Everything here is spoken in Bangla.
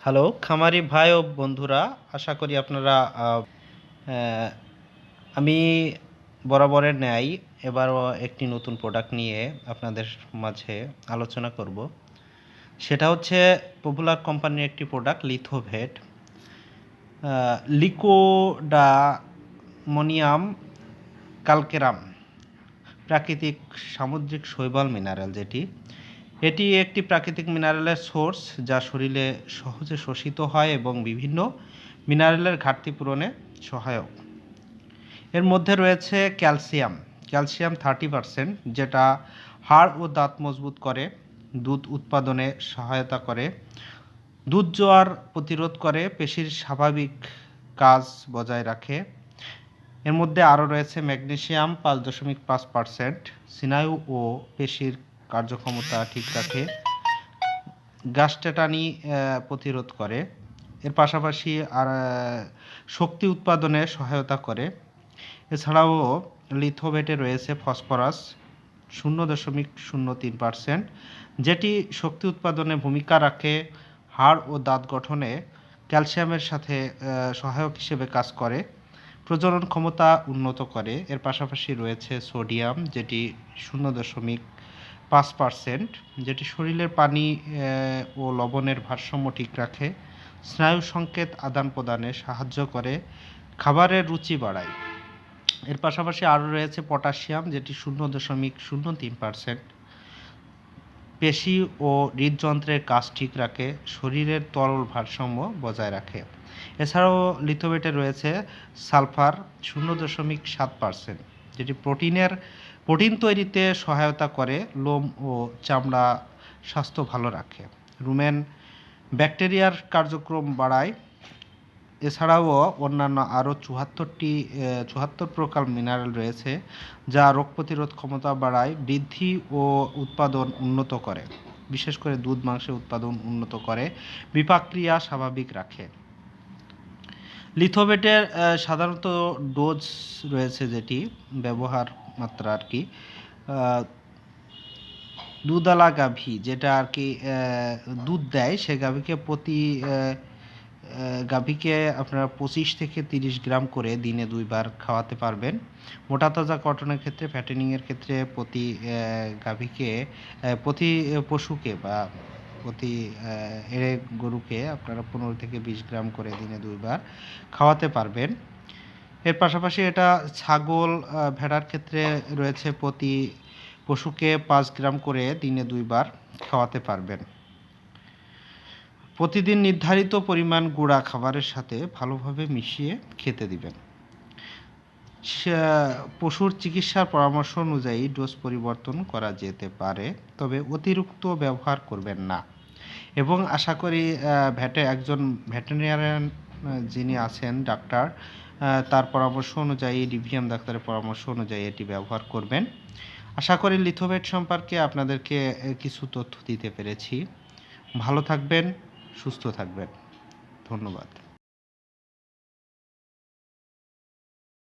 হ্যালো খামারি ভাই ও বন্ধুরা, আশা করি আপনারা আহ, আমি বরাবরের ন্যায় এবারও একটি নতুন প্রোডাক্ট নিয়ে আপনাদের মাঝে আলোচনা করব। সেটা হচ্ছে পপুলার কোম্পানির একটি প্রোডাক্ট লিথোভেট লিকোডামোনিয়াম ক্যালকেরাম প্রাকৃতিক সামুদ্রিক শৈবাল মিনারেল, এটি একটি প্রাকৃতিক মিনারেলের সোর্স যা শরীরে সহজে শোষিত হয় এবং বিভিন্ন মিনারেলের ঘাটতি পূরণে সহায়ক। এর মধ্যে রয়েছে ক্যালসিয়াম 30%, যেটা হাড় ও দাঁত মজবুত করে, দুধ উৎপাদনে সহায়তা করে, দুধ জোয়ার প্রতিরোধ করে, পেশির স্বাভাবিক কাজ বজায় রাখে। এর মধ্যে আরও রয়েছে ম্যাগনেসিয়াম 5.5%, স্নায়ু ও পেশির কার্যক্ষমতা ঠিক রাখে, গ্যাস্ট্রেটানি প্রতিরোধ করে। এর পাশাপাশি আর শক্তি উৎপাদনে সহায়তা করে। এছাড়াও লিথোভেটে রয়েছে ফসফরাস 0.03%, যেটি শক্তি উৎপাদনে ভূমিকা রাখে, হাড় ও দাঁত গঠনে ক্যালসিয়ামের সাথে সহায়ক হিসেবে কাজ করে, প্রজনন ক্ষমতা উন্নত করে। এর পাশাপাশি রয়েছে সোডিয়াম, যেটি 0.5%, যেটি শরীরের পানি ও লবণের ভারসাম্য ঠিক রাখে, স্নায়ু সংকেত আদান প্রদানে সাহায্য করে, খাবারের রুচি বাড়ায়। এর পাশাপাশি আরও রয়েছে পটাশিয়াম, যেটি 0.03%, পেশি ও হৃদযন্ত্রের কাজ ঠিক রাখে, শরীরের তরল ভারসাম্য বজায় রাখে। এছাড়াও লিথোভেটে রয়েছে সালফার 0.7%, যেটি প্রোটিন তৈরিতে সহায়তা করে, লোম ও চামড়া স্বাস্থ্য ভালো রাখে, রুমেন ব্যাকটেরিয়ার কার্যক্রম বাড়ায়। এছাড়াও অন্যান্য আরও 74 প্রকার মিনারেল রয়েছে যা রোগ প্রতিরোধ ক্ষমতা বাড়ায়, বৃদ্ধি ও উৎপাদন উন্নত করে, বিশেষ করে দুধ মাংসের উৎপাদন উন্নত করে, বিপাক ক্রিয়া স্বাভাবিক রাখে। লিথোভেটের সাধারণত ডোজ রয়েছে, যেটি ব্যবহার মাত্রা দুধালা গাভী যেটা দুধ দেয়, সে গাভীকে আপনারা 25 থেকে 30 গ্রাম করে দিনে 2 বার খাওয়াতে পারবেন। মোটা তাজা কটনের ক্ষেত্রে, ফ্যাটেনিংয়ের ক্ষেত্রে প্রতি পশুকে বা প্রতি গরুকে আপনারা 15 থেকে 20 গ্রাম করে দিনে 2 বার খাওয়াতে পারবেন। এর পাশাপাশি এটা ছাগল ভেড়ার ক্ষেত্রে রয়েছে, প্রতি পশুকে 5 গ্রাম করে দিনে 2 বার খাওয়াতে পারবেন। প্রতিদিন নির্ধারিত পরিমাণ গুঁড়া খাবারের সাথে ভালোভাবে মিশিয়ে খেতে দিবেন। পশুর চিকিৎসার পরামর্শ অনুযায়ী ডোজ পরিবর্তন করা যেতে পারে, তবে অতিরিক্ত ব্যবহার করবেন না। এবং আশা করি একজন ভেটেরিনারিয়ান যিনি আছেন ডাক্তার, তার পরামর্শ অনুযায়ী, ডিভিএম ডাক্তারের পরামর্শ অনুযায়ী এটি ব্যবহার করবেন। আশা করি লিথোভেট সম্পর্কে আপনাদেরকে কিছু তথ্য দিতে পেরেছি। ভালো থাকবেন, সুস্থ থাকবেন। ধন্যবাদ।